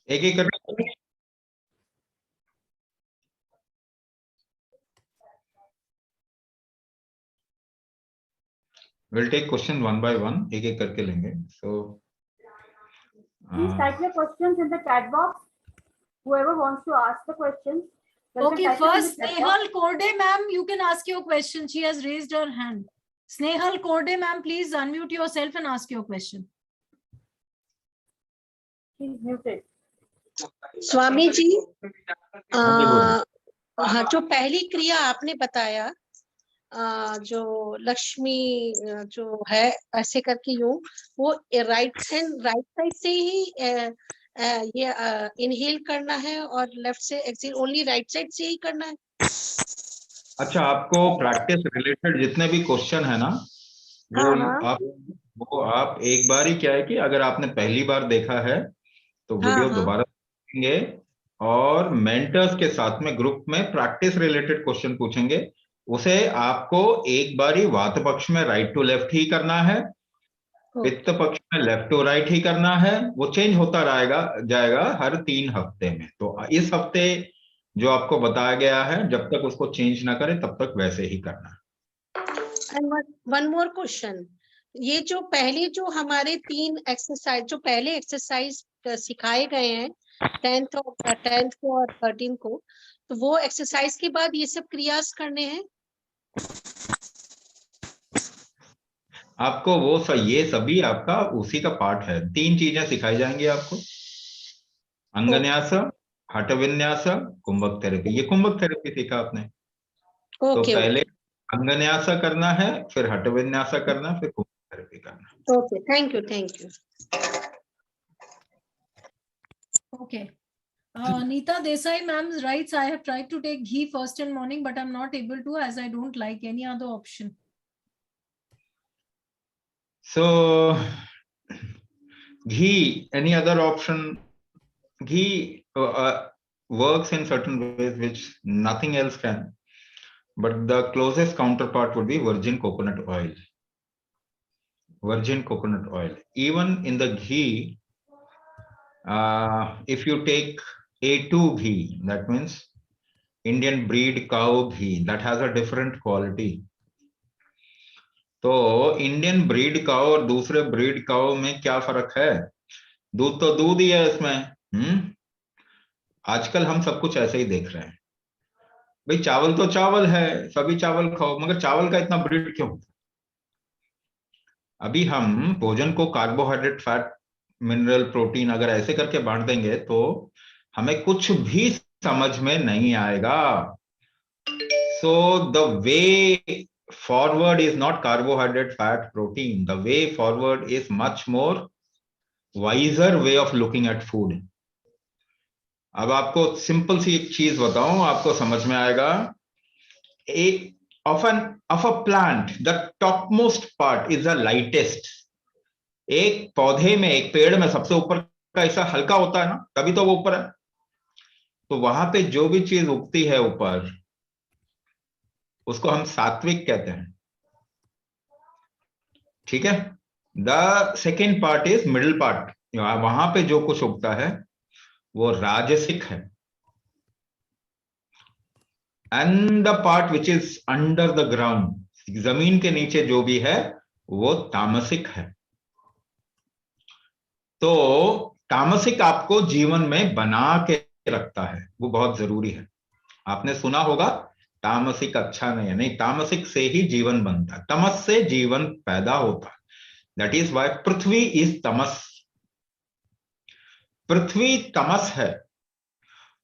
एक एक करके will take question one by one, एक एक करके लेंगे. सो Please type your questions in the chat box. Whoever wants to ask the questions. Okay, first Snehal Korde ma'am, you can ask your question. She has raised her hand. Snehal Korde ma'am, please unmute yourself and ask your question. She's muted. Swami ji, हाँ, जो पहली क्रिया आपने बताया, जो लक्ष्मी जो है ऐसे करके यूं, वो राइट साइड से ही ये इनहेल करना है और लेफ्ट से एक्सहेल ओनली राइट साइड से ही करना है. अच्छा, आपको प्रैक्टिस रिलेटेड जितने भी क्वेश्चन है ना, वो आप एक बार ही, क्या है कि अगर आपने पहली बार देखा है तो वीडियो दोबारा देखेंगे और मेंटर्स के साथ में ग्रुप में प्रैक्टिस रिलेटेड क्वेश्चन पूछेंगे. उसे आपको एक बार ही वात पक्ष में राइट टू लेफ्ट ही करना है, पित्त पक्ष में लेफ्ट टू राइट ही करना है. वो चेंज होता जाएगा हर 3 हफ्ते में. तो इस हफ्ते जो आपको बताया गया है, जब तक उसको चेंज ना करें तब तक वैसे ही करना है. एंड वन मोर क्वेश्चन, ये जो पहले जो हमारे 3 एक्सरसाइज जो पहले एक्सरसाइज सिखाए गए हैं 10th को और 13th को, तो वो एक्सरसाइज के बाद ये सब क्रियास करने हैं. आपको ये सभी आपका उसी का पार्ट है. 3 चीजें सिखाई जाएंगी आपको: अंगन्यास, हठ विन्यास, कुंभक थेरेपी. ये कुंभक थेरेपी सीखा आपने. तो पहले अंगन्यास करना है, फिर हठ विन्यास करना, फिर कुंभक थेरेपी करना. Okay, thank you. Okay. Neeta Desai ma'am writes, I have tried to take ghee first in morning, but I'm not able to as I don't like any other option. So, ghee, any other option? Ghee works in certain ways which nothing else can. But the closest counterpart would be virgin coconut oil. Virgin coconut oil. Even in the ghee, if you take A2 ghee, that means Indian breed cow ghee, that has a different quality. तो Indian breed cow और दूसरे breed cow में क्या फर्क है? दूध तो दूध ही है इसमें. आजकल हम सब कुछ ऐसे ही देख रहे हैं. भाई चावल तो चावल है, सभी चावल खाओ, मगर चावल का इतना ब्रीड क्यों? अभी हम भोजन को कार्बोहाइड्रेट, फैट, मिनरल, प्रोटीन अगर ऐसे करके बांट देंगे तो हमें कुछ भी समझ में नहीं आएगा. So the way forward is not carbohydrate, fat, protein. The way forward is much more wiser way of looking at food. अब आपको सिंपल सी एक चीज बताऊं, आपको समझ में आएगा. of a plant, the topmost part is the lightest. एक पौधे में, एक पेड़ में सबसे ऊपर का हिस्सा हल्का होता है ना, तभी तो वो ऊपर है. तो वहां पे जो भी चीज उगती है ऊपर, उसको हम सात्विक कहते हैं. ठीक है. The second part is middle part. वहां पे जो कुछ उगता है वो राजसिक है. And the part which is under the ground, जमीन के नीचे जो भी है वो तामसिक है. तो तामसिक आपको जीवन में बना के रखता है, वो बहुत जरूरी है. आपने सुना होगा तामसिक अच्छा नहीं है. नहीं, तामसिक से ही जीवन बनता है, तमस से जीवन पैदा होता है. That is why Prithvi is tamas. पृथ्वी तमस है,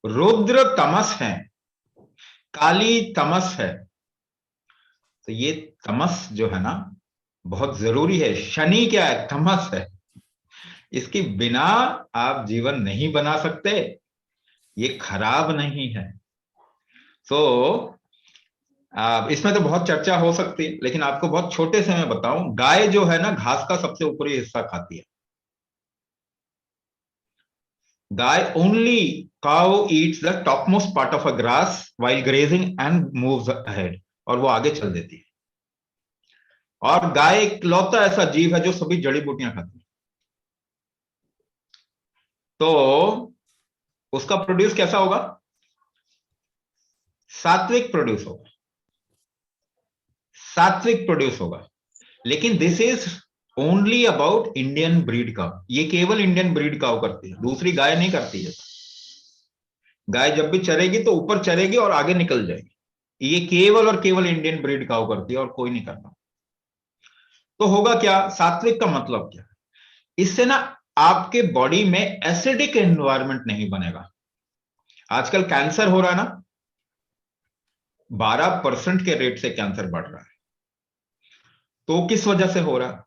रुद्र तमस है, काली तमस है. तो ये तमस जो है ना बहुत जरूरी है. शनि क्या है? तमस है. इसके बिना आप जीवन नहीं बना सकते. ये खराब नहीं है. तो इसमें तो बहुत चर्चा हो सकती है, लेकिन आपको बहुत छोटे से मैं बताऊं. गाय जो है ना, घास का सबसे ऊपरी हिस्सा खाती है. गाय only cow eats the topmost part of a grass while grazing and moves ahead. और वो आगे चल देती है. और गाय इकलौता ऐसा जीव है जो सभी जड़ी बूटियां खाती है. तो उसका प्रोड्यूस कैसा होगा? सात्विक प्रोड्यूस होगा, सात्विक प्रोड्यूस होगा। लेकिन this is only about Indian breed cow. ये केवल इंडियन ब्रीड काउ करती है, दूसरी गाय नहीं करती है। गाय जब भी चरेगी तो ऊपर चरेगी और आगे निकल जाएगी। ये केवल और केवल इंडियन ब्रीड काउ करती है और कोई नहीं करता। तो होगा क्या? सात्विक का मतलब क्या? इससे ना आपके बॉडी में एसिडिक एनवायरनमेंट नहीं बनेगा। आजकल कैंसर हो रहा है ना, 12% के रेट से कैंसर बढ़ रहा है। तो किस वजह से हो रहा है?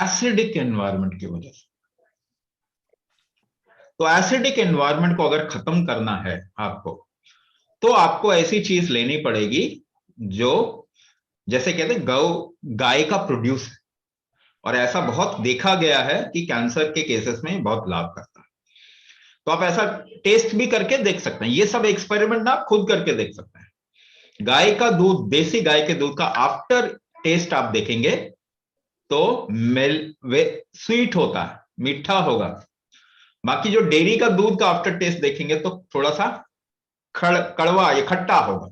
एसिडिक एनवायरनमेंट की वजह से। तो एसिडिक एनवायरनमेंट को अगर खत्म करना है आपको, तो आपको ऐसी चीज लेनी पड़ेगी जो, जैसे कहते हैं, गाय का प्रोड्यूस है। और ऐसा बहुत देखा गया है कि कैंसर के केसेस में बहुत लाभ करता है। तो आप ऐसा टेस्ट भी करके देख सकते हैं। ये सब एक्सपेरिमेंट ना आप खुद करके देख सकते हैं। गाय का दूध, देसी गाय के दूध का आफ्टर टेस्ट आप देखेंगे तो स्वीट होता है, मीठा होगा। बाकी जो डेयरी का दूध का आफ्टर टेस्ट देखेंगे तो थोड़ा सा कड़वा या खट्टा होगा।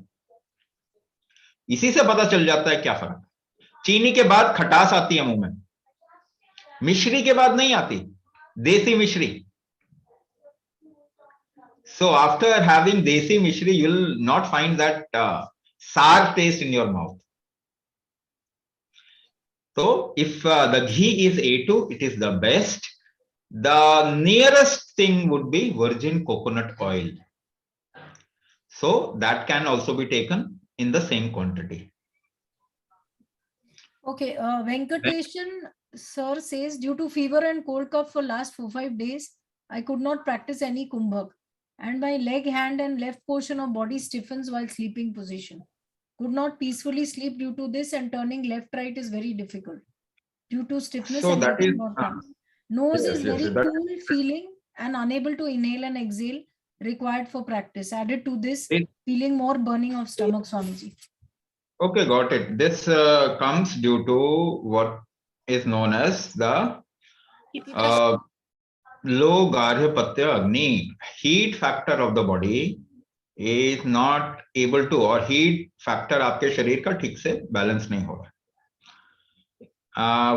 इसी से पता चल जाता है क्या फर्क है। चीनी के बाद खटास आती है मुंह में, मिश्री के बाद नहीं आती, देसी मिश्री। So after having desi mishri, you'll not find that sour taste in your mouth. So if the ghee is A2, it is the best. The nearest thing would be virgin coconut oil. So that can also be taken in the same quantity. Okay, Venkateshan sir says, due to fever and cold cough for last 4-5 days, I could not practice any kumbhak. And my leg, hand and left portion of body stiffens while sleeping position. Could not peacefully sleep due to this, and turning left right is very difficult due to stiffness. So and that is nose yes, is yes, very that, cool feeling and unable to inhale and exhale, required for practice. Added to this, feeling more burning of stomach, Swamiji. Okay, got it. This comes due to what is known as the low Garhyapatya Agni. Heat factor of the body is not able to, or heat factor आपके शरीर का ठीक से balance नहीं हो रहा.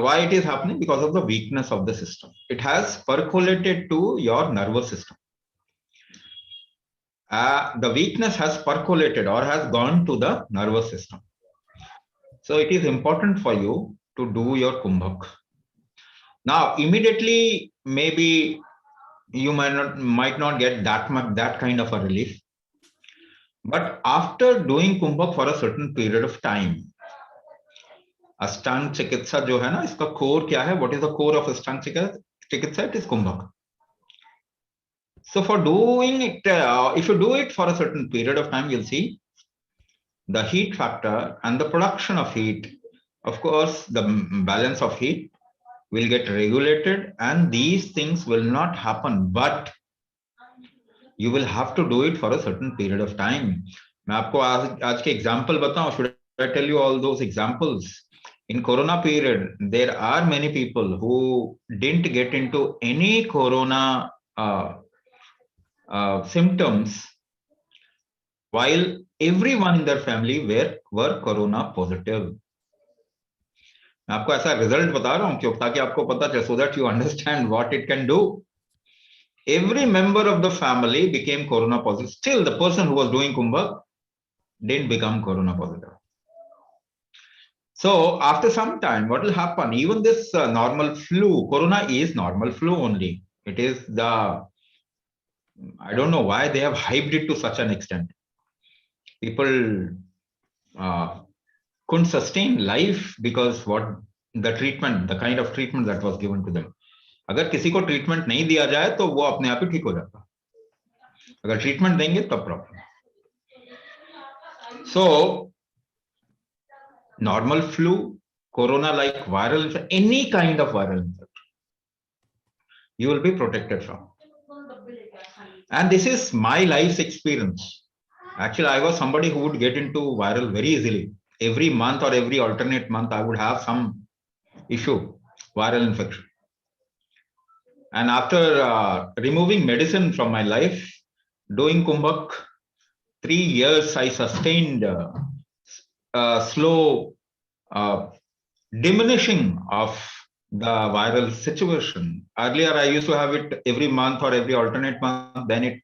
Why it is happening? Because of the weakness of the system. It has percolated to your nervous system. The weakness has percolated or has gone to the nervous system. So it is important for you to do your kumbhak. Now, immediately, maybe you might not get that kind of a relief. But after doing kumbhak for a certain period of time, अष्टांग चिकित्सा जो है ना, इसका core क्या है? What is the core of अष्टांग चिकित्सा? It is kumbhak. So for doing it, if you do it for a certain period of time, you'll see the heat factor and the production of heat. Of course, the balance of heat will get regulated, and these things will not happen. But you will have to do it for a certain period of time. मैं आपको आज के example बताऊं. Should I tell you all those examples? In Corona period, there are many people who didn't get into any Corona symptoms, while everyone in their family were Corona positive. मैं आपको ऐसा result बता रहा हूं क्यों, ताकि आपको पता चले, so that you understand what it can do. Every member of the family became Corona positive. Still, the person who was doing kumbhak didn't become Corona positive. So after some time, what will happen? Even this normal flu, Corona is normal flu only. It is the, I don't know why they have hyped it to such an extent. People couldn't sustain life because what the treatment, the kind of treatment that was given to them. अगर किसी को treatment नहीं दिया जाए तो वो अपने आप ही ठीक हो जाता. अगर ट्रीटमेंट देंगे तब problem. So normal flu, corona like viral infection, any kind of viral infection, you will be protected from. And this is my life's experience. Actually, I was somebody who would get into viral very easily. Every month or every alternate month, I would have some issue, viral infection. And after removing medicine from my life, doing Kumbhak, 3 years I sustained slow diminishing of the viral situation. Earlier, I used to have it every month or every alternate month. Then it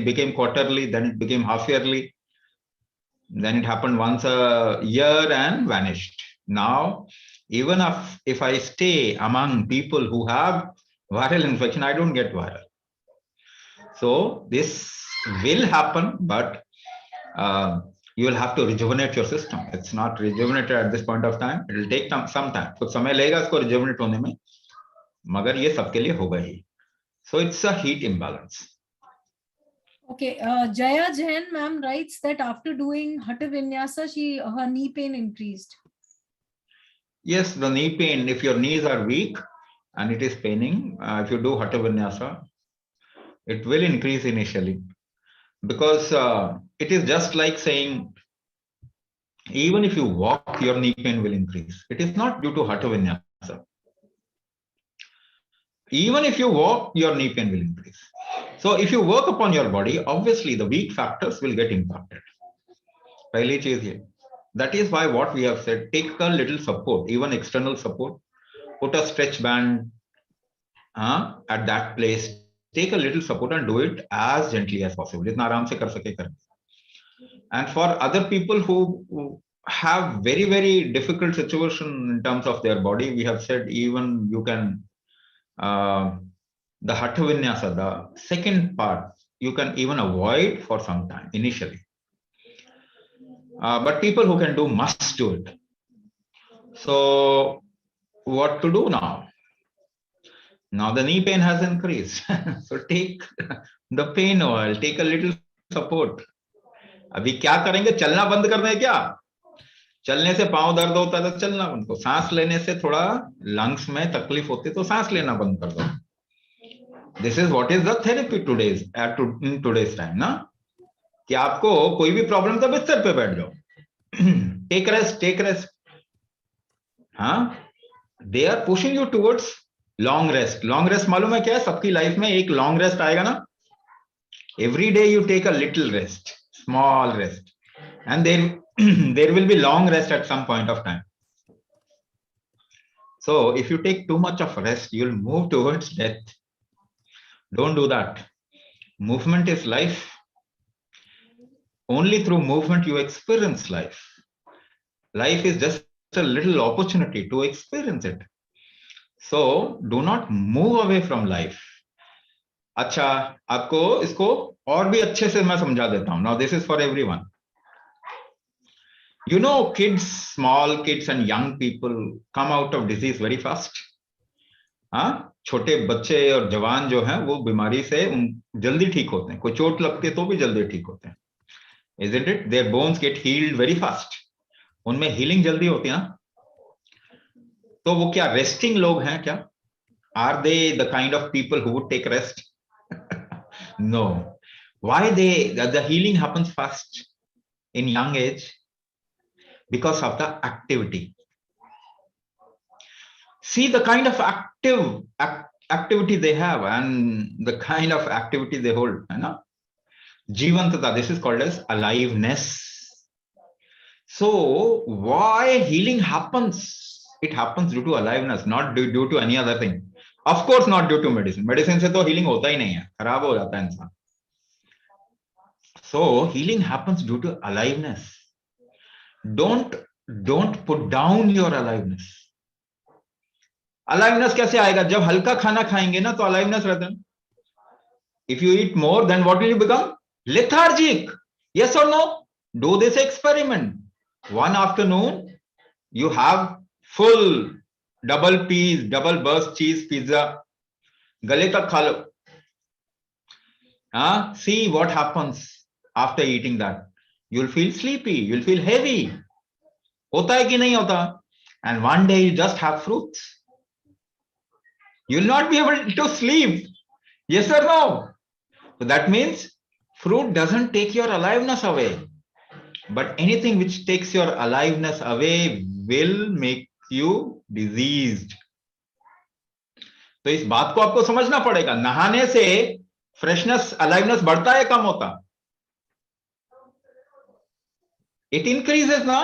became quarterly. Then it became half yearly. Then it happened once a year and vanished. Now, even if I stay among people who have viral infection, I don't get viral. So this will happen, but you will have to rejuvenate your system. It's not rejuvenated at this point of time. It will take some time. कुछ समय लगेगा इसको rejuvenate होने में, मगर ये सबके लिए होगा ही. So it's a heat imbalance. Okay, Jaya Jain ma'am writes that after doing Hatha Vinyasa, her knee pain increased. Yes, the knee pain, if your knees are weak and it is paining, if you do Hatha Vinyasa, it will increase initially. Because it is just like saying, even if you walk, your knee pain will increase. It is not due to Hatha Vinyasa. Even if you walk, your knee pain will increase. So if you work upon your body, obviously the weak factors will get impacted. Pehli cheez ye. That is why what we have said, take a little support, even external support. Put a stretch band at that place. Take a little support and do it as gently as possible. Jitna aaram se kar sake kar. And for other people who have very, very difficult situation in terms of their body, we have said even you can, the Hatha Vinyasa, the second part, you can even avoid for some time initially. But people who can do must do it. So what to do now? Now the knee pain has increased. So take the pain oil, take a little support. अभी क्या करेंगे? चलना बंद कर दें क्या? चलने से पांव दर्द होता है तो चलना बंद करो. सांस लेने से थोड़ा लंग्स में तकलीफ होती है तो सांस लेना बंद कर दो. This is what is the therapy in today's time, ना? कि आपको कोई भी प्रॉब्लम तो बिस्तर पे बैठ जाओ. Take rest. हाँ? They are pushing you towards long rest. Long rest मालूम है क्या है? सबकी लाइफ में एक long rest आएगा ना? Every day you take a little rest, small rest, and there will be long rest at some point of time. So if you take too much of rest, you'll move towards death. Don't do that. Movement is life. Only through movement you experience life. Life is just a little opportunity to experience it. So do not move away from life. अच्छा, आपको इसको और भी अच्छे से मैं समझा देता हूं. Now this is for everyone. You know, kids, small kids and young people come out of disease very fast. हाँ, छोटे बच्चे और जवान जो हैं वो बीमारी से जल्दी ठीक होते हैं. कोई चोट लगती है तो भी जल्दी ठीक होते हैं. Isn't it? Their bones get healed very fast. उनमें हीलिंग जल्दी होती है ना. तो वो क्या रेस्टिंग लोग हैं क्या? Are they the kind of people who would take rest? No. Why the healing happens fast in young age? Because of the activity. See the kind of activity they have and the kind of activity they hold. Jivantata, this is called as aliveness. So why healing happens? It happens due to aliveness, not due to any other thing. Of course, not due to medicine. Medicine से तो healing होता ही नहीं है, खराब हो जाता है इंसान. So healing happens due to aliveness. Don't put down your aliveness. Aliveness कैसे आएगा? जब हल्का खाना खाएंगे ना तो aliveness रहता है. If you eat more, then what will you become? Lethargic. Yes or no? Do this experiment. One afternoon, you have full double burst cheese pizza. Gale tak kha lo. See what happens after eating that. You'll feel sleepy. You'll feel heavy. Hota hai ki nahi hota? And one day you just have fruits. You'll not be able to sleep. Yes or no? So that means fruit doesn't take your aliveness away. But anything which takes your aliveness away will make you diseased. तो इस बात को आपको समझना पड़ेगा. नहाने से freshness, aliveness बढ़ता है कम होता? इट इंक्रीजेस ना.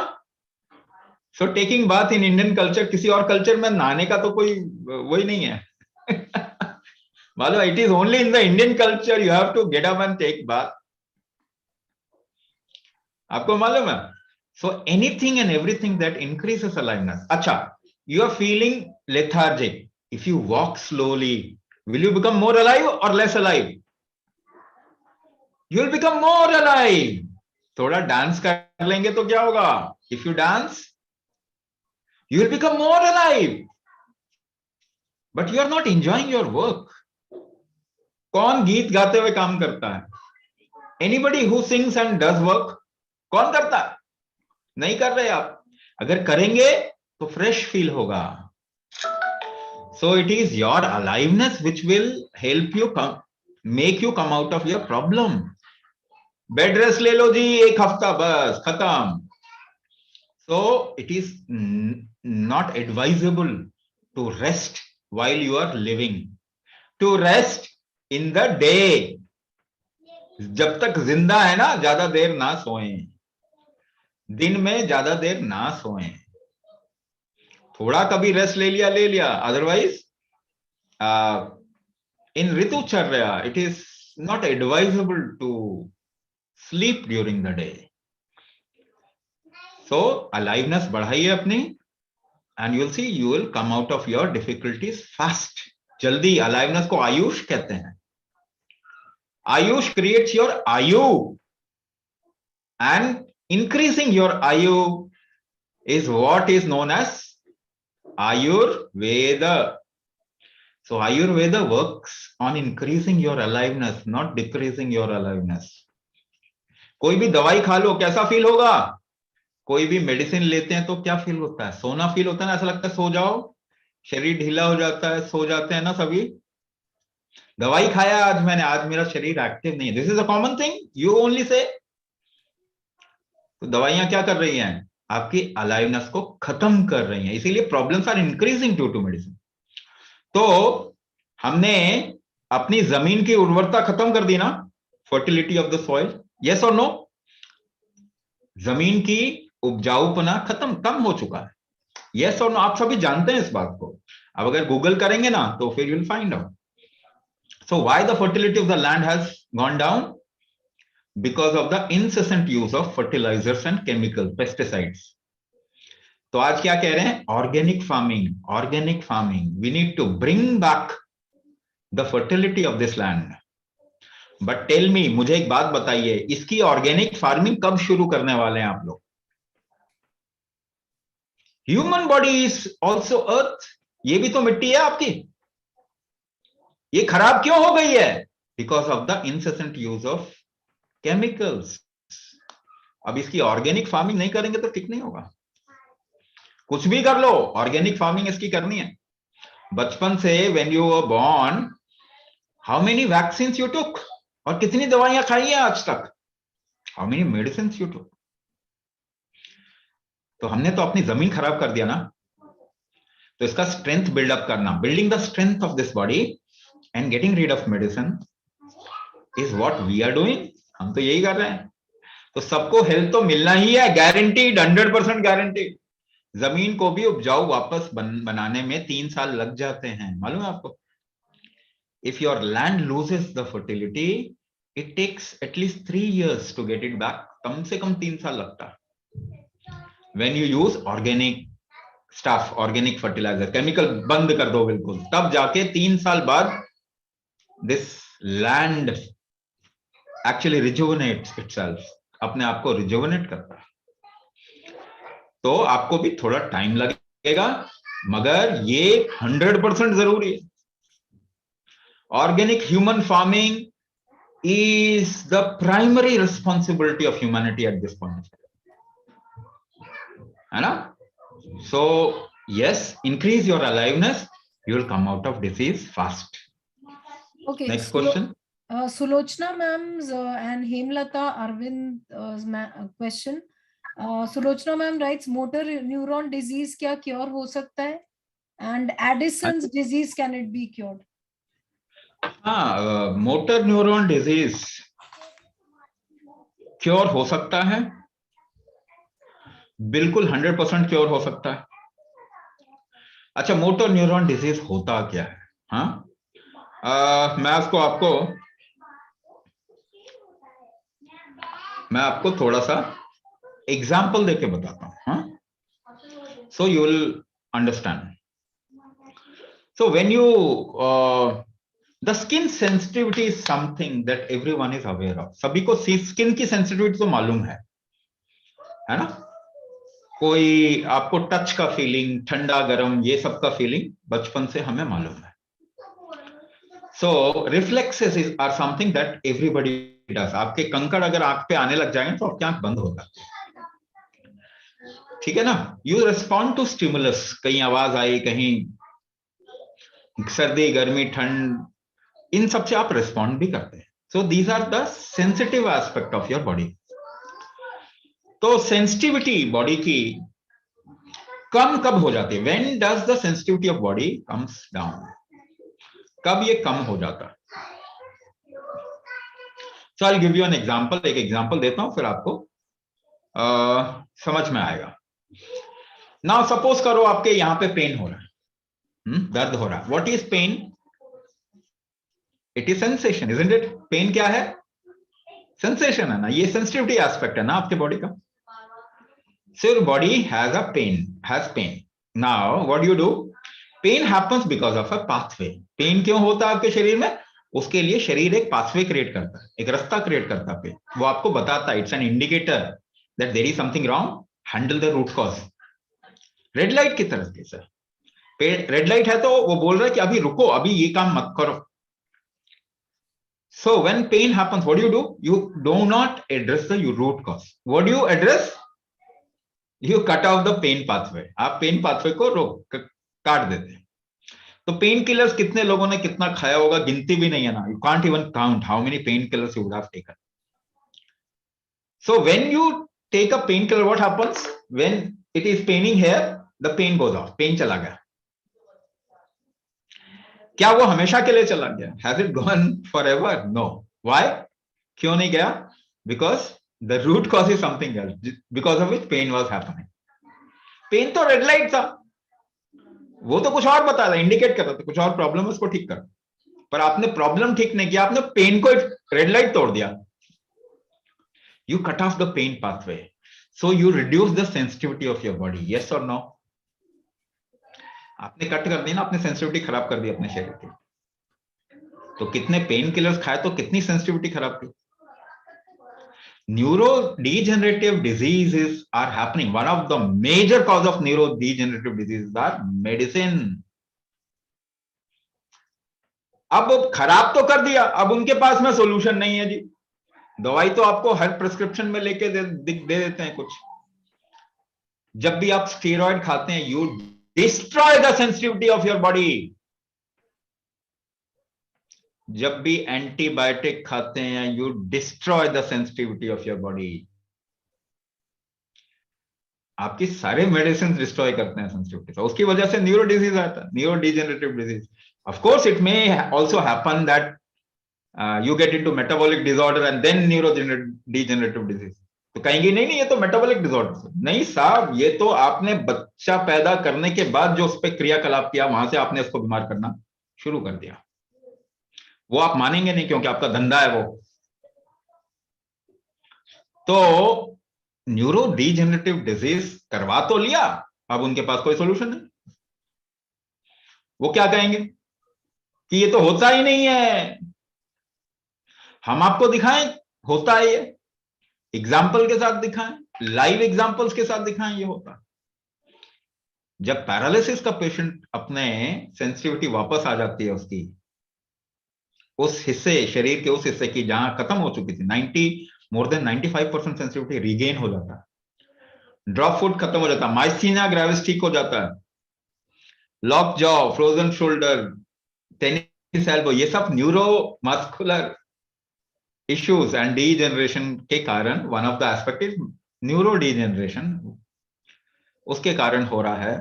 So taking bath in Indian culture, किसी और कल्चर में नहाने का तो कोई वही नहीं है. मालूम, it is only in the Indian culture you have to get up and take bath. आपको मालूम है? So anything and everything that increases aliveness. अच्छा, you are feeling lethargic. If you walk slowly, will you become more alive or less alive? You will become more alive. थोड़ा dance कर लेंगे तो क्या होगा? If you dance, you will become more alive. But you are not enjoying your work. कौन गीत गाते हुए काम करता है? Anybody who sings and does work? कौन करता है? नहीं कर रहे आप. अगर करेंगे तो फ्रेश फील होगा. So it is your aliveness which will help you make you come out of your problem. Bed rest ले लो जी, 1 हफ्ता बस खत्म. So it is not advisable to rest while you are living. To rest in the day. जब तक जिंदा है ना, ज्यादा देर ना सोएं. दिन में ज्यादा देर ना सोएं. थोड़ा कभी रेस्ट ले लिया. Otherwise in ritucharya it is not advisable to sleep during the day. So aliveness बढ़ाइए अपनी, and you'll see you will come out of your difficulties fast. जल्दी. aliveness को आयुष कहते हैं. आयुष creates your आयु, and increasing your आयु is what is known as Ayurveda. So Ayurveda works on increasing your aliveness, not decreasing your aliveness. कोई भी दवाई खा लो, कैसा फील होगा? कोई भी मेडिसिन लेते हैं तो क्या फील होता है? सोना फील होता है ना, ऐसा लगता है सो जाओ, शरीर ढीला हो जाता है, सो जाते हैं ना सभी. दवाई खाया आज मैंने, आज मेरा शरीर एक्टिव नहीं है. This is a common thing, you only say. तो दवाइयां क्या कर रही हैं? आपकी अलाइवनेस को खत्म कर रही हैं. इसीलिए problems are increasing due to medicine. तो हमने अपनी जमीन की उर्वरता खत्म कर दी ना, fertility of the soil. Yes और नो? जमीन की उपजाऊपना खत्म, कम हो चुका है. यस और नो? आप सभी जानते हैं इस बात को. अब अगर गूगल करेंगे ना तो फिर you will find out. So why the fertility of the land has gone down? Because of the incessant use of fertilizers and chemical pesticides. तो आज क्या कह रहे हैं? Organic farming. Organic farming, we need to bring back the fertility of this land. But tell me, मुझे एक बात बताइए, इसकी ऑर्गेनिक फार्मिंग कब शुरू करने वाले हैं आप लोग? ह्यूमन बॉडी इज ऑल्सो अर्थ. ये भी तो मिट्टी है आपकी. ये खराब क्यों हो गई है? Because of the incessant use of chemicals. अब इसकी ऑर्गेनिक फार्मिंग नहीं करेंगे तो ठीक नहीं होगा. कुछ भी कर लो, ऑर्गेनिक फार्मिंग इसकी करनी है. बचपन से when you were born, how many vaccines you took? और कितनी दवाइयां खाई हैं आज तक? How many medicines you took? तो हमने तो अपनी जमीन खराब कर दिया ना. तो इसका स्ट्रेंथ बिल्डअप करना, building the strength of this body and getting rid of medicine is what we are doing. हम तो यही कर रहे हैं. तो सबको हेल्थ तो मिलना ही है, गारंटीड, 100% गारंटीड. जमीन को भी उपजाऊ वापस बनाने में 3 साल लग जाते हैं, मालूम है आपको? If your land loses the fertility, it takes at least 3 years to get it back. कम से कम 3 साल लगता है. When you use organic stuff, organic fertilizer, chemical बंद कर दो बिल्कुल, तब जाके 3 साल बाद this land actually rejuvenates itself. अपने आप को rejuvenate करता है. तो आपको भी थोड़ा टाइम लगेगा, मगर ये 100% जरूरी है. Organic human farming is the primary responsibility of humanity at this point. है ना? So yes, increase your aliveness, you will come out of disease fast. Okay. Next question. Sulochna ma'am's and Hemlata Arvind's question. Sulochna ma'am writes, motor neuron disease क्या cure हो सकता है? And Addison's disease, can it be cured? हाँ, motor neuron disease cure हो सकता है, बिल्कुल 100% cure हो सकता है। अच्छा, मोटर न्यूरॉन डिजीज होता क्या है? हाँ, मैं आपको थोड़ा सा एग्जाम्पल देके बताता हूं। हाँ, so you will understand. So when you the skin sensitivity is something that everyone is aware of. सभी को स्किन की सेंसिटिविटी तो मालूम है ना? कोई आपको टच का फीलिंग, ठंडा गर्म, ये सब का फीलिंग बचपन से हमें मालूम है। So reflexes are something that everybody does. आपके कंकड़ अगर आंख पे आने लग जाएंगे तो आपकी आंख बंद हो जाती है, ठीक है ना? यू रिस्पॉन्ड टू स्टिमुलस, कहीं आवाज आई, कहीं सर्दी गर्मी ठंड, इन सब से आप रिस्पॉन्ड भी करते हैं। So these are the sensitive aspect of your body. तो सेंसिटिविटी बॉडी की कम कब हो जाती है? When does the sensitivity of body comes down? कब ये कम हो जाता है? So I will give you an example. एक एग्जांपल देता हूं, फिर आपको समझ में आएगा। नाउ सपोज करो आपके यहां पे पेन हो रहा है, दर्द हो रहा है। What is pain? It is sensation, isn't it? Pain क्या है? सेंसेशन है ना? ये सेंसिटिविटी एस्पेक्ट है ना आपके बॉडी का। So your body has pain. Now what do you do? Pain happens because of a pathway. Pain क्यों होता है आपके शरीर में? उसके लिए शरीर एक पाथवे क्रिएट करता है, एक रास्ता क्रिएट करता है। वो आपको बताता है, it's an indicator that there is something wrong, handle the root cause. Red light की तरह के सर, रेड लाइट है तो वो बोल रहा है कि अभी रुको, अभी ये काम मत करो। So when pain happens, what do? You do not address the root cause. What do you address? You cut off the pain pathway. आप पेन पाथवे को काट देते हैं। तो पेन किलर्स कितने लोगों ने कितना खाया होगा, गिनती भी नहीं है ना। You can't even count how many painkillers you would have taken. So when you take a painkiller, what happens? When it is paining here, the pain goes off. Pain चला गया। क्या वो हमेशा के लिए चला गया? Has it gone forever? No. Why? क्यों नहीं गया? Because the root cause is something else, because of which pain was happening. Pain तो रेड लाइट था, वो तो कुछ और बता रहा, इंडिकेट कर रहा था कुछ और प्रॉब्लम है, उसको ठीक कर। पर आपने प्रॉब्लम ठीक नहीं किया, आपने पेन को रेड लाइट तोड़ दिया। You cut off the pain pathway, so you reduce the sensitivity of your body. Yes और नो? आपने कट कर दी ना, अपनी सेंसिटिविटी खराब कर दी अपने शरीर की। तो कितने पेन किलर्स खाए तो कितनी सेंसिटिविटी खराब की। Neurodegenerative diseases are happening. One of the major cause of neurodegenerative diseases are medicine. अब खराब तो कर दिया, अब उनके पास में सॉल्यूशन नहीं है जी। दवाई तो आपको हर प्रिस्क्रिप्शन में लेके दे देते हैं कुछ। जब भी आप स्टेरॉइड खाते हैं, you destroy the sensitivity of your body. जब भी एंटीबायोटिक खाते हैं, you destroy the sensitivity of your body. आपकी सारे मेडिसिन डिस्ट्रॉय करते हैं सेंसिटिविटी, तो उसकी वजह से न्यूरो डिजीज आता है, neurodegenerative disease. Of course it may also happen that you get into metabolic disorder and then neurodegenerative disease. तो कहेंगे नहीं ये तो मेटाबॉलिक डिसऑर्डर। नहीं साहब, ये तो आपने बच्चा पैदा करने के बाद जो उस पर क्रियाकलाप किया, वहां से आपने उसको बीमार करना शुरू कर दिया। वो आप मानेंगे नहीं क्योंकि आपका धंधा है वो। तो न्यूरो डिजेनरेटिव डिजीज करवा तो लिया, अब उनके पास कोई सॉल्यूशन नहीं। वो क्या कहेंगे कि ये तो होता ही नहीं है। हम आपको दिखाएं होता है, ये एग्जाम्पल के साथ दिखाएं, लाइव एग्जाम्पल्स के साथ दिखाएं ये होता। जब पैरालिसिस का पेशेंट अपने सेंसिटिविटी वापस आ जाती है उसकी, उस हिस्से शरीर के उस हिस्से की जहां खत्म हो चुकी थी, मोर देन 95% सेंसिटिविटी रीगेन हो जाता है। ड्रॉप फुट खत्म हो जाता है, माइस्थीनिया ग्रेविस ठीक हो जाता है, lock jaw, frozen shoulder, tennis elbow, ये सब न्यूरोमस्कुलर इश्यूज एंड डीजेनरेशन के कारण, one of the aspect is neuro degeneration, उसके कारण हो रहा है।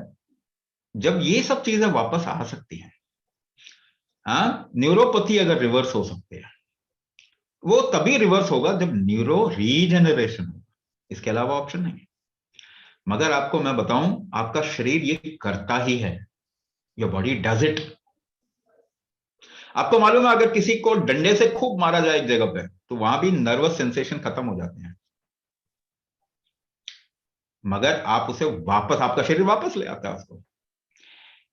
जब ये सब चीजें वापस आ सकती हैं, न्यूरोपैथी अगर रिवर्स हो सकते हैं, वो तभी रिवर्स होगा जब न्यूरो रीजनरेशन होगा, इसके अलावा ऑप्शन नहीं। मगर आपको मैं बताऊं, आपका शरीर ये करता ही है, योर बॉडी डज इट। आपको मालूम है, अगर किसी को डंडे से खूब मारा जाए एक जगह पे, तो वहां भी नर्वस सेंसेशन खत्म हो जाते हैं, मगर आप उसे वापस, आपका शरीर वापस ले आता है उसको।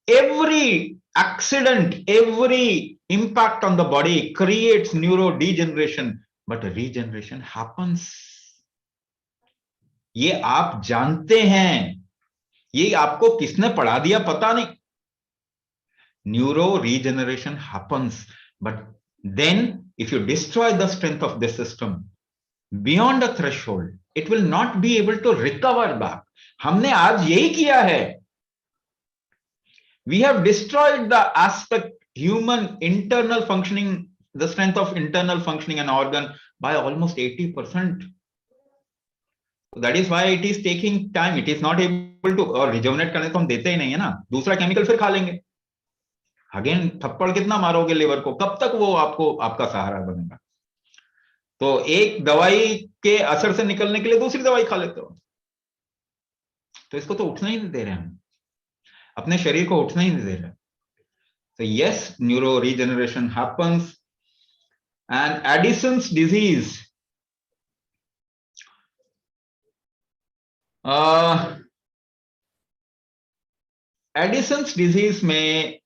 Every accident, every impact on the body creates neurodegeneration, but regeneration happens. ये आप जानते हैं, ये आपको किसने पढ़ा दिया पता नहीं। Neuro regeneration happens, but then if you destroy the strength of this system beyond a threshold, it will not be able to recover back. हमने आज यही किया है। We have destroyed the aspect, human internal functioning, the strength of internal functioning an organ by almost 80%. That is why it is taking time. It is not able to, और rejuvenate करने तो हम देते ही नहीं है ना, दूसरा केमिकल फिर खा लेंगे। अगेन थप्पड़ कितना मारोगे लिवर को, कब तक वो आपको आपका सहारा बनेगा। तो एक दवाई के असर से निकलने के लिए दूसरी दवाई खा लेते हो, तो इसको तो उठना ही नहीं दे रहे हम, अपने शरीर को उठना ही नहीं दे रहे। So yes, neuro regeneration happens, and Addison's disease. Addison's disease में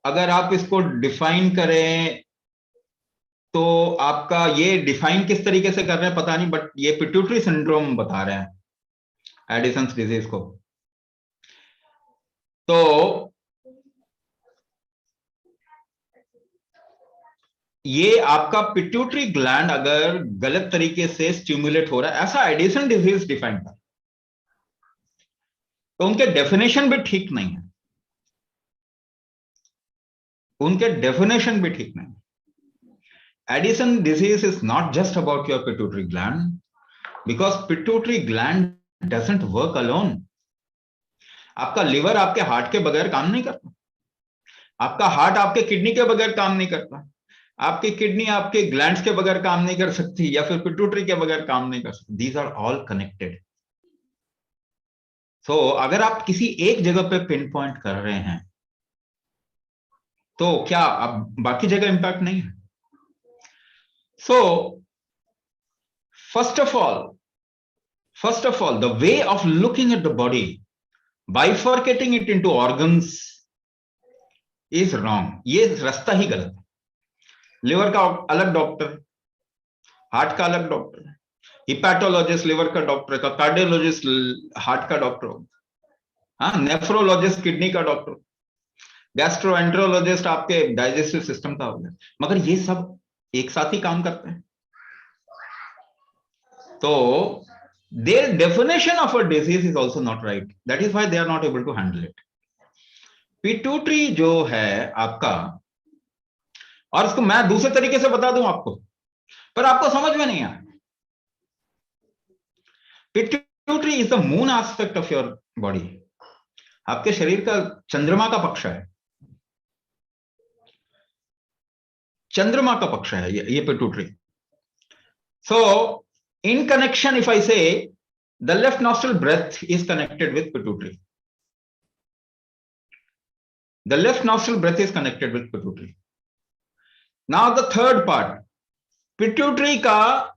अगर आप इसको डिफाइन करें, तो आपका ये डिफाइन किस तरीके से कर रहे हैं पता नहीं, बट ये पिट्यूटरी सिंड्रोम बता रहे हैं एडिसन्स डिजीज को। तो ये आपका पिट्यूटरी ग्लैंड अगर गलत तरीके से स्टिमुलेट हो रहा है, ऐसा एडिसन डिजीज डिफाइन कर, तो उनके डेफिनेशन भी ठीक नहीं है, उनके डेफिनेशन भी ठीक नहीं। Addison disease is not just about your pituitary gland, because pituitary gland doesn't work alone. आपका लिवर आपके हार्ट के बगैर काम नहीं करता, आपका हार्ट आपके किडनी के बगैर काम नहीं करता, आपकी किडनी आपके ग्लैंड्स के बगैर काम नहीं कर सकती, या फिर पिट्यूटरी के बगैर काम नहीं कर सकती। These are all connected. So अगर आप किसी एक जगह पे पिन पॉइंट कर रहे हैं, तो क्या अब बाकी जगह इंपैक्ट नहीं है? So first of all, the way of looking at the body, bifurcating it into organs is wrong. ये रास्ता ही गलत है। लिवर का अलग डॉक्टर, हार्ट का अलग डॉक्टर, हिपैटोलॉजिस्ट लिवर का डॉक्टर का, कार्डियोलॉजिस्ट हार्ट का डॉक्टर, हाँ, नेफ्रोलॉजिस्ट किडनी का डॉक्टर, गैस्ट्रोएंट्रोलॉजिस्ट आपके डाइजेस्टिव सिस्टम का हो गया, मगर ये सब एक साथ ही काम करते हैं। तो their definition of a disease is also not right. That is why they are not able to handle it. Pituitary जो है आपका, और इसको मैं दूसरे तरीके से बता दूं आपको, पर आपको समझ में नहीं आया। Pituitary is the moon aspect of your body, आपके शरीर का चंद्रमा का पक्ष है, चंद्रमा का पक्ष है ये pituitary. So in connection, if I say the left nostril breath is connected with pituitary, the left nostril breath is connected with pituitary. Now the third part, pituitary ka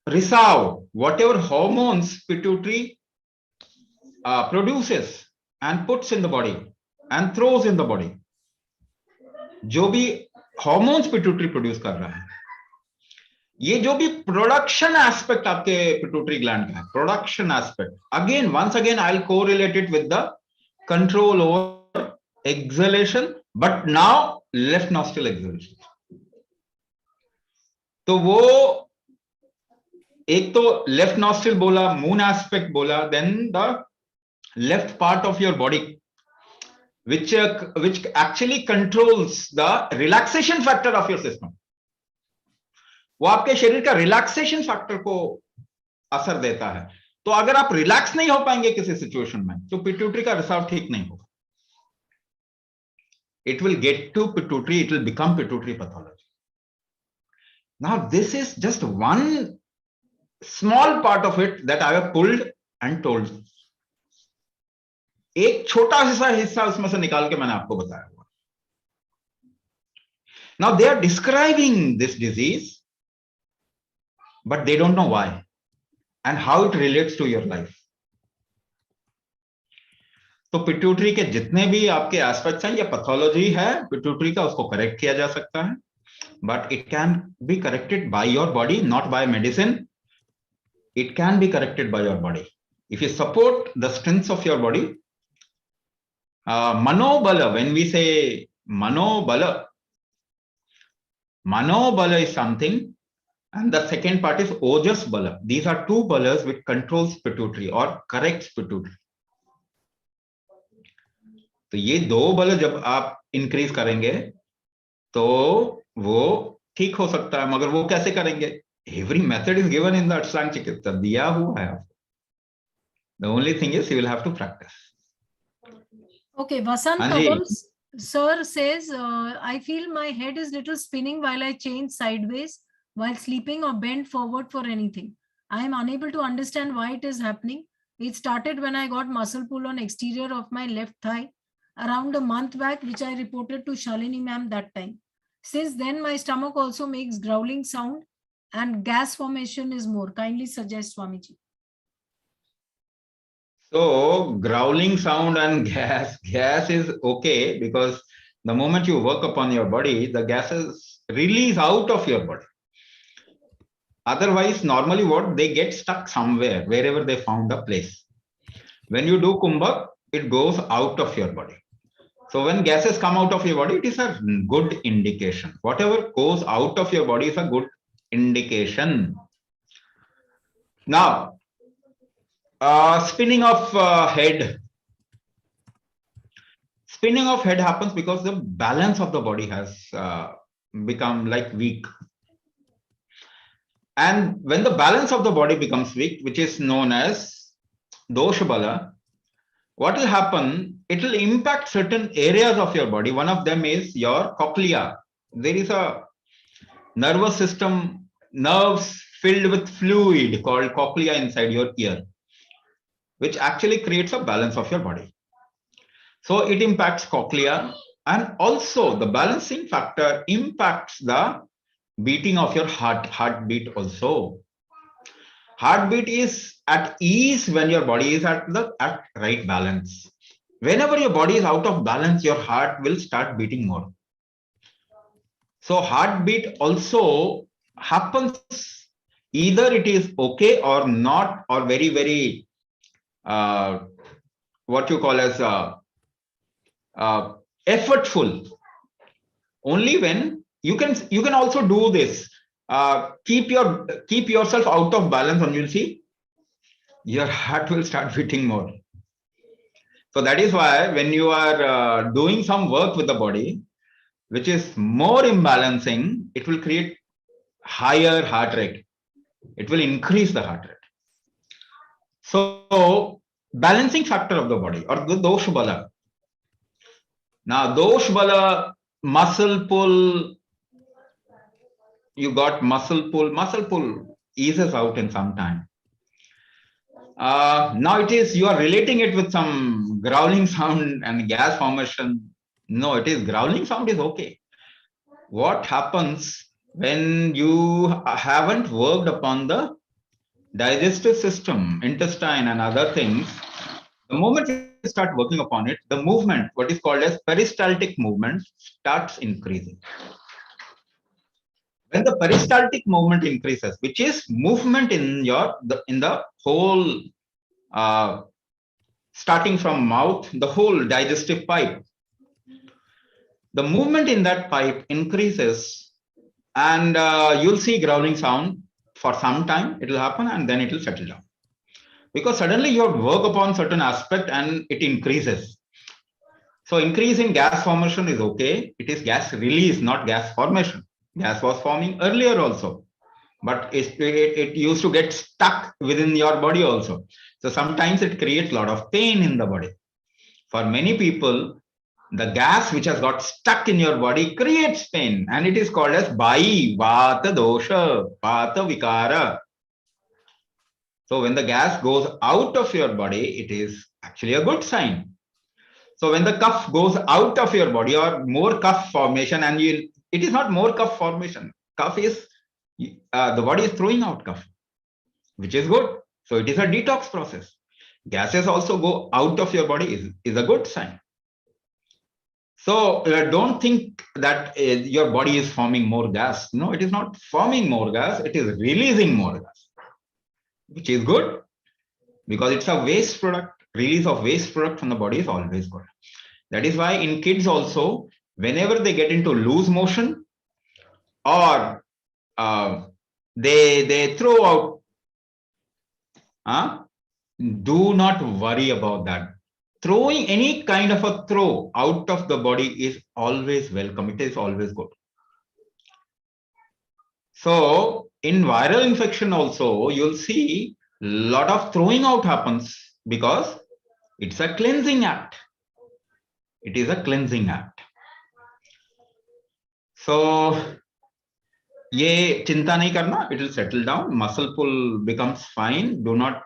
risav, whatever hormones pituitary produces and puts in the body and throws in the body, जो भी hormones pituitary produce कर रहा है, ये जो भी production aspect आपके pituitary gland का है, production aspect, again once again I will correlate it with the control over exhalation, but now left nostril exhalation. तो वो एक तो लेफ्ट नॉस्ट्रल बोला, मून एस्पेक्ट बोला, then the left part of your body which actually controls the relaxation factor of your system. वो आपके शरीर का रिलैक्सेशन फैक्टर को असर देता है। तो अगर आप रिलैक्स नहीं हो पाएंगे किसी सिचुएशन में, तो पिट्यूटरी का रिसाव ठीक नहीं होगा। it will get to pituitary, it will become pituitary pathology. Now, this is just one small part of it that I have pulled and told. एक छोटा सा हिस्सा उसमें से निकाल के मैंने आपको बताया हुआ. Now they are describing this disease, but they don't know why and how it relates to your life. तो पिट्यूटरी के जितने भी आपके एस्पेक्ट्स हैं, ये पैथोलॉजी है पिट्यूटरी का, उसको करेक्ट किया जा सकता है, but it can be corrected by your body, not by medicine. It can be corrected by your body if you support the strengths of your body. Manobala, when we say manobala is something, and the second part is ojas bala. These are two balas which controls pituitary or corrects pituitary. तो ये दो बल जब आप increase करेंगे तो वो ठीक हो सकता है, मगर वो कैसे करेंगे? Every method is given in the Ashtanga Chikitsa, diya hua hai. The only thing is you will have to practice. Okay, Vasant Kabam sir says, I feel my head is little spinning while I change sideways while sleeping or bend forward for anything. I am unable to understand why it is happening. It started when I got muscle pull on exterior of my left thigh around a month back, which I reported to Shalini ma'am that time. Since then, my stomach also makes growling sound and gas formation is more. Kindly suggest, Swamiji. So growling sound and gas is okay, because the moment you work upon your body, the gases release out of your body. Otherwise, normally what they get stuck somewhere, wherever they found a place. When you do kumbhak, it goes out of your body. So when gases come out of your body, it is a good indication. Whatever goes out of your body is a good indication. Now, spinning of head. Spinning of head happens because the balance of the body has become like weak. And when the balance of the body becomes weak, which is known as dosha bala, what will happen? It will impact certain areas of your body. One of them is your cochlea. There is a nervous system, nerves filled with fluid called cochlea inside your ear, which actually creates a balance of your body. So it impacts cochlea, and also the balancing factor impacts the beating of your heartbeat also. Heartbeat is at ease when your body is at right balance. Whenever your body is out of balance, your heart will start beating more. So heartbeat also happens, either it is okay or not, or very, very what you call as effortful. Only when you can also do this. Keep yourself out of balance, and you'll see your heart will start beating more. So that is why when you are doing some work with the body, which is more imbalancing, it will create higher heart rate. It will increase the heart rate. So balancing factor of the body, or the dosha bala. Now dosha bala, muscle pull, you got muscle pull eases out in some time. Now it is, you are relating it with some growling sound and gas formation. No, it is growling sound is okay. What happens when you haven't worked upon the digestive system, intestine and other things? The moment you start working upon it, the movement, what is called as peristaltic movement, starts increasing. When the peristaltic movement increases, which is movement in the whole, starting from mouth, the whole digestive pipe, the movement in that pipe increases, and you'll see growling sound for some time. It will happen, and then it will settle down, because suddenly you work upon certain aspect and it increases. So increase in gas formation is okay. It is gas release, not gas formation. Gas was forming earlier also, but it used to get stuck within your body also. So sometimes it creates a lot of pain in the body. For many people, the gas which has got stuck in your body creates pain, and it is called as Bayi, Vata Dosha, Vata Vikara. So when the gas goes out of your body, it is actually a good sign. So when the cough goes out of your body, or more cough formation, and it is not more cough formation. Cough is, the body is throwing out cough, which is good. So it is a detox process. Gases also go out of your body is a good sign. So don't think that your body is forming more gas. No, it is not forming more gas. It is releasing more gas, which is good because it's a waste product. Release of waste product from the body is always good. That is why in kids also, whenever they get into loose motion or they throw out, do not worry about that. Throwing any kind of a throw out of the body is always welcome. It is always good. So in viral infection also, you'll see a lot of throwing out happens because it's a cleansing act. It is a cleansing act. So ये चिंता नहीं करना, it will settle down. Muscle pull becomes fine. Do not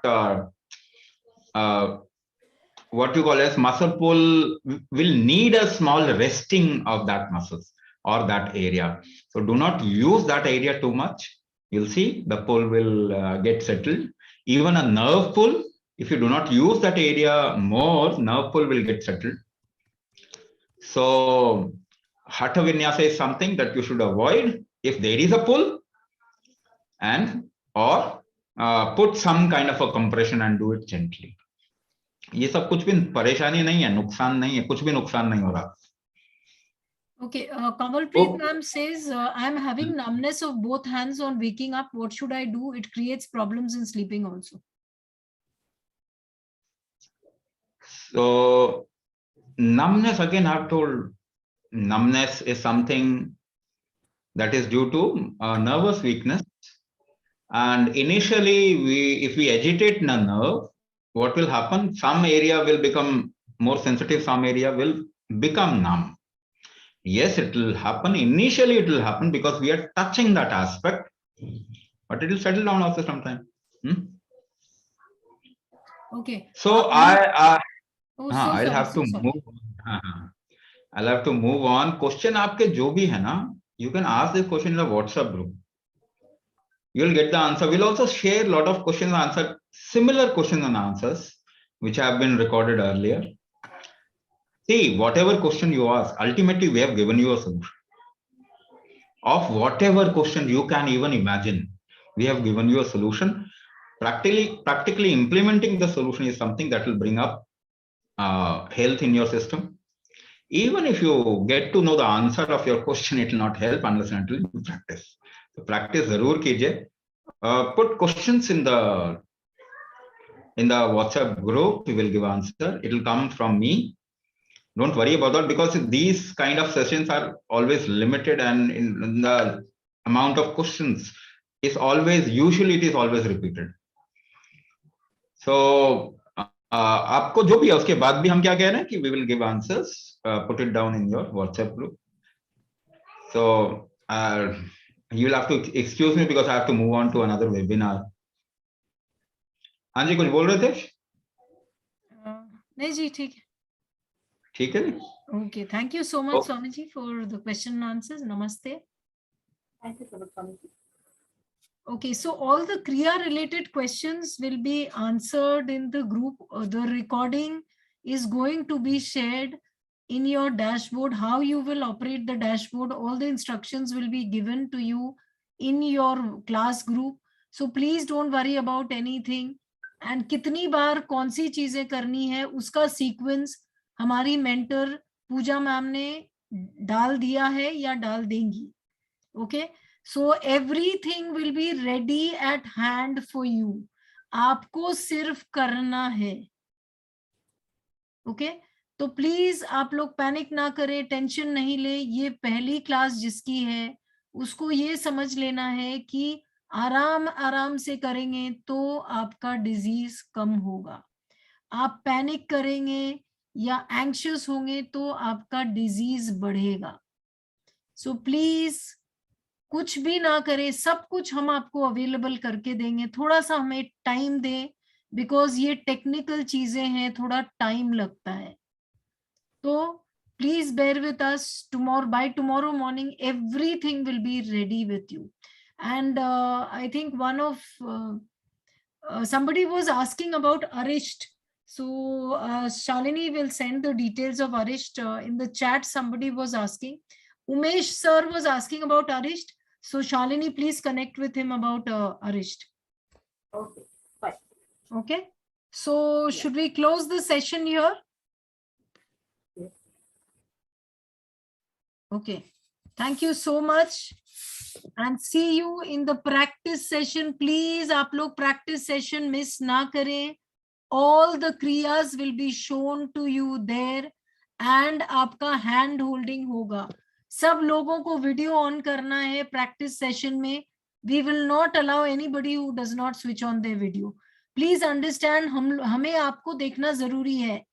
what you call as muscle pull will need a small resting of that muscles or that area. So do not use that area too much. You'll see the pull will get settled. Even a nerve pull, if you do not use that area more, nerve pull will get settled. So Hatha Vinyasa is something that you should avoid if there is a pull, and or put some kind of a compression and do it gently. ये सब कुछ भी परेशानी नहीं है, नुकसान नहीं है, कुछ भी नुकसान नहीं हो रहा. Okay, Kamalpreet ma'am says, I am having numbness of both hands on waking up. What should I do? It creates problems in sleeping also. So numbness, again, I've told, numbness is something that is due to nervous weakness. And initially, if we agitate the nerve, what will happen? Some area will become more sensitive, some area will become numb. Yes, it will happen. Initially, it will happen because we are touching that aspect, but it will settle down after some time. Okay. So I'll have to move. I'll have to move on. Question आपके जो भी है ना, you can ask this question in the WhatsApp group. You'll get the answer. We'll also share a lot of questions and answers, similar questions and answers, which have been recorded earlier. See, whatever question you ask, ultimately we have given you a solution. Of whatever question you can even imagine, we have given you a solution. Practically implementing the solution is something that will bring up health in your system. Even if you get to know the answer of your question, it will not help unless and until you practice. So practice zarur kijiye. Put questions in the WhatsApp group. We will give answer. It will come from me. Don't worry about that, because these kind of sessions are always limited, and in the amount of questions is always, usually it is always repeated. So आपको जो भी है उसके बाद भी हम क्या कह रहे हैं कि we will give answers. Put it down in your WhatsApp group. So you will have to excuse me because I have to move on to another webinar. हाँ जी, कुछ बोल रहे थे? नहीं जी, ठीक है. ठीक है. Okay, thank you so much, Swamiji, for the question and answers. Namaste. Thank you so much, Swamiji. Okay, so all the Kriya related questions will be answered in the group. The recording is going to be shared in your dashboard. How you will operate the dashboard, all the instructions will be given to you in your class group. So please don't worry about anything. And कितनी बार कौन सी चीजें करनी है उसका sequence हमारी mentor पूजा ma'am ने डाल दिया है या डाल देंगी. Okay, so everything will be ready eight hand for you. आपको सिर्फ करना है. ओके, तो प्लीज आप लोग पैनिक ना करें, टेंशन नहीं ले. ये पहली क्लास जिसकी है उसको ये समझ लेना है कि आराम आराम से करेंगे तो आपका डिजीज कम होगा. आप पैनिक करेंगे या एंग्शियस होंगे तो आपका डिजीज बढ़ेगा. सो प्लीज कुछ भी ना करें, सब कुछ हम आपको अवेलेबल करके देंगे. थोड़ा सा हमें टाइम दें, बिकॉज ये टेक्निकल चीजें हैं, थोड़ा टाइम लगता है. तो please bear with us. By tomorrow morning, everything will be ready with you. And I think somebody was asking about Arisht. So Shalini will send the details of Arisht in the chat. Somebody was asking. Umesh sir was asking about Arisht. So Shalini, please connect with him about Arisht. Okay, fine. Okay. So should we close the session here? Okay, thank you so much and see you in the practice session. Please आप लोग practice session miss ना करें. All the kriyas will be shown to you there and आपका hand holding होगा. सब लोगों को video on करना है practice session में. We will not allow anybody who does not switch on their video. Please understand, हमें आपको देखना जरूरी है.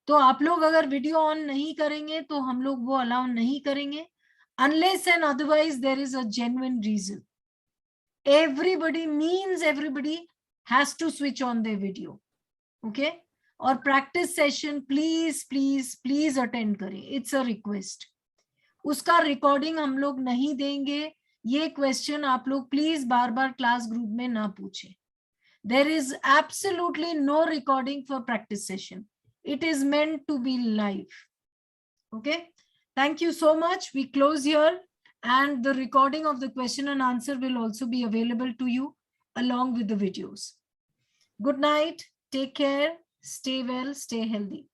तो आप लोग अगर वीडियो ऑन नहीं करेंगे तो हम लोग वो अलाउ नहीं करेंगे, unless and otherwise there is a genuine reason. Everybody has to switch on their video. Okay? और practice session please attend करें. It's a request. उसका recording हम लोग नहीं देंगे. ये question आप लोग please बार-बार class group में ना पूछें. There is absolutely no recording for practice session. It is meant to be live. Okay. Thank you so much. We close here and the recording of the question and answer will also be available to you along with the videos. Good night. Take care. Stay well. Stay healthy.